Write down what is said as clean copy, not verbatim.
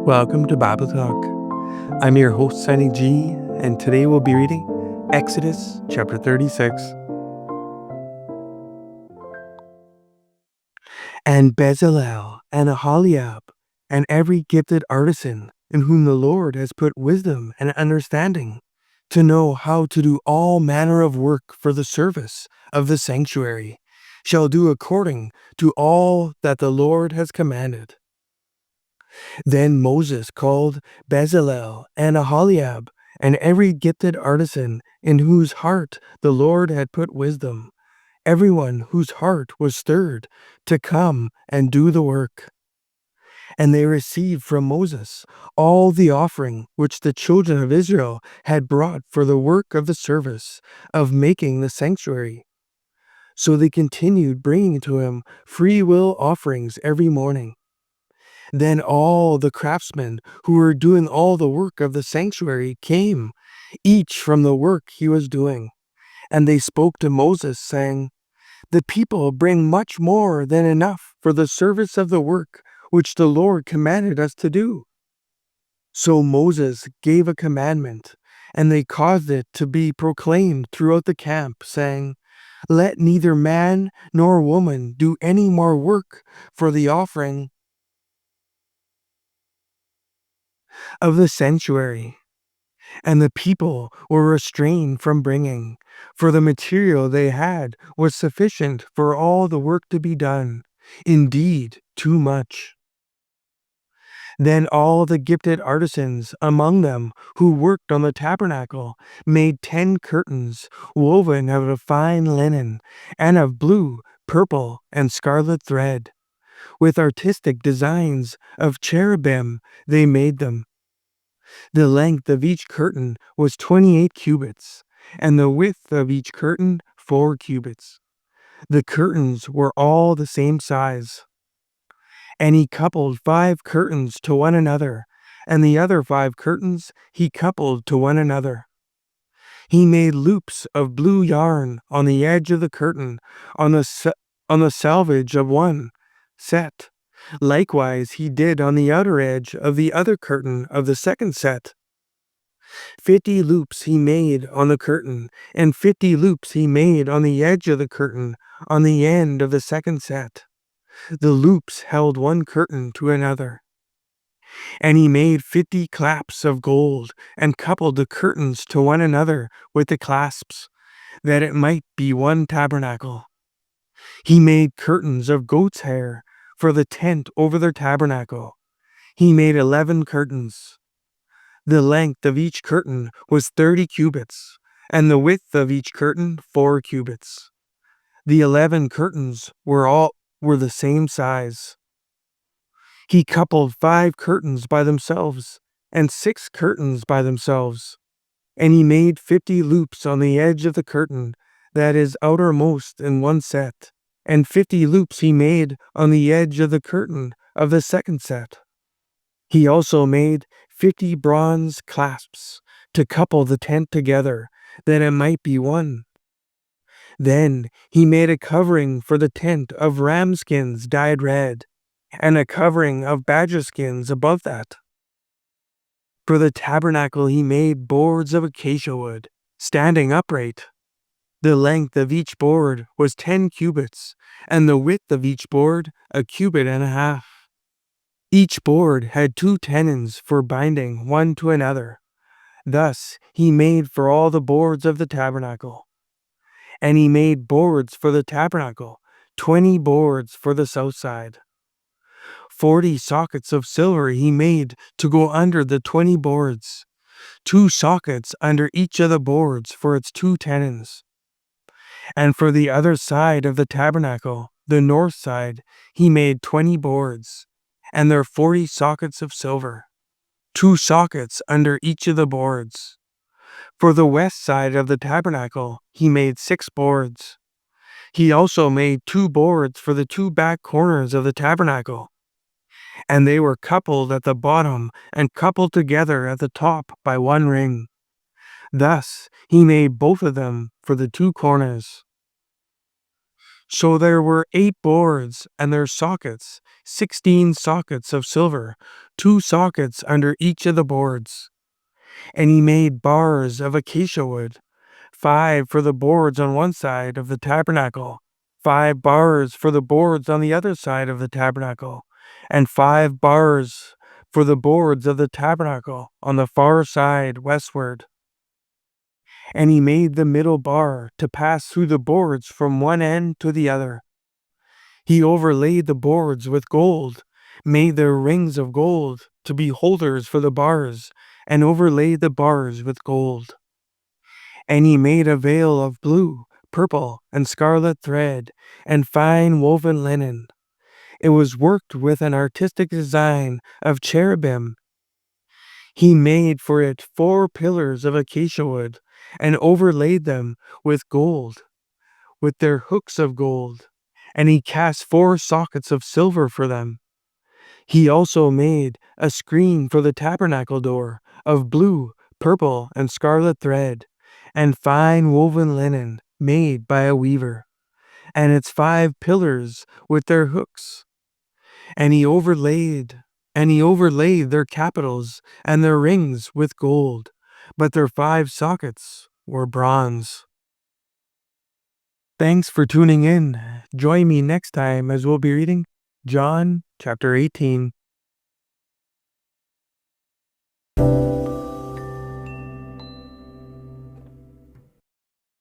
Welcome to Bible Talk. I'm your host, Sonny G, and today we'll be reading Exodus chapter 36. And Bezalel and Aholiab and every gifted artisan in whom the Lord has put wisdom and understanding to know how to do all manner of work for the service of the sanctuary shall do according to all that the Lord has commanded. Then Moses called Bezalel and Aholiab and every gifted artisan in whose heart the Lord had put wisdom, everyone whose heart was stirred to come and do the work. And they received from Moses all the offering which the children of Israel had brought for the work of the service of making the sanctuary. So they continued bringing to him free will offerings every morning. Then all the craftsmen who were doing all the work of the sanctuary came, each from the work he was doing. And they spoke to Moses, saying, "The people bring much more than enough for the service of the work which the Lord commanded us to do." So Moses gave a commandment, and they caused it to be proclaimed throughout the camp, saying, "Let neither man nor woman do any more work for the offering of the sanctuary." And the people were restrained from bringing, for the material they had was sufficient for all the work to be done, indeed, too much. Then all the gifted artisans among them who worked on the tabernacle made 10 curtains woven of a fine linen and of blue, purple, and scarlet thread. With artistic designs of cherubim they made them. The length of each curtain was 28 cubits, and the width of each curtain 4 cubits. The curtains were all the same size. And he coupled 5 curtains to one another, and the other 5 curtains he coupled to one another. He made loops of blue yarn on the edge of the curtain, on the selvage of one set. Likewise he did on the outer edge of the other curtain of the second set. 50 loops he made on the curtain, and 50 loops he made on the edge of the curtain on the end of the second set. The loops held one curtain to another. And he made 50 clasps of gold, and coupled the curtains to one another with the clasps, that it might be one tabernacle. He made curtains of goat's hair for the tent over the tabernacle. He made 11 curtains. The length of each curtain was 30 cubits, and the width of each curtain 4 cubits. The 11 curtains were the same size. He coupled 5 curtains by themselves, and 6 curtains by themselves. And he made 50 loops on the edge of the curtain that is outermost in one set, and 50 loops he made on the edge of the curtain of the second set. He also made 50 bronze clasps to couple the tent together, that it might be one. Then he made a covering for the tent of ram skins dyed red, and a covering of badger skins above that. For the tabernacle he made boards of acacia wood, standing upright. The length of each board was 10 cubits, and the width of each board a cubit and a half. Each board had 2 tenons for binding one to another. Thus he made for all the boards of the tabernacle. And he made boards for the tabernacle, 20 boards for the south side. 40 sockets of silver he made to go under the 20 boards, 2 sockets under each of the boards for its 2 tenons. And for the other side of the tabernacle, the north side, he made 20 boards, and their 40 sockets of silver, 2 sockets under each of the boards. For the west side of the tabernacle, he made 6 boards. He also made 2 boards for the 2 back corners of the tabernacle, and they were coupled at the bottom and coupled together at the top by one ring. Thus he made both of them for the 2 corners. So there were 8 boards and their sockets, 16 sockets of silver, 2 sockets under each of the boards. And he made bars of acacia wood, 5 for the boards on one side of the tabernacle, 5 bars for the boards on the other side of the tabernacle, and 5 bars for the boards of the tabernacle on the far side westward. And he made the middle bar to pass through the boards from one end to the other. He overlaid the boards with gold, made their rings of gold to be holders for the bars, and overlaid the bars with gold. And he made a veil of blue, purple, and scarlet thread, and fine woven linen. It was worked with an artistic design of cherubim. He made for it 4 pillars of acacia wood, and overlaid them with gold, with their hooks of gold. And he cast 4 sockets of silver for them. He also made a screen for the tabernacle door of blue, purple, and scarlet thread, and fine woven linen made by a weaver, and its 5 pillars with their hooks. And he overlaid their capitals and their rings with gold, but their 5 sockets were bronze. Thanks for tuning in. Join me next time as we'll be reading John chapter 18.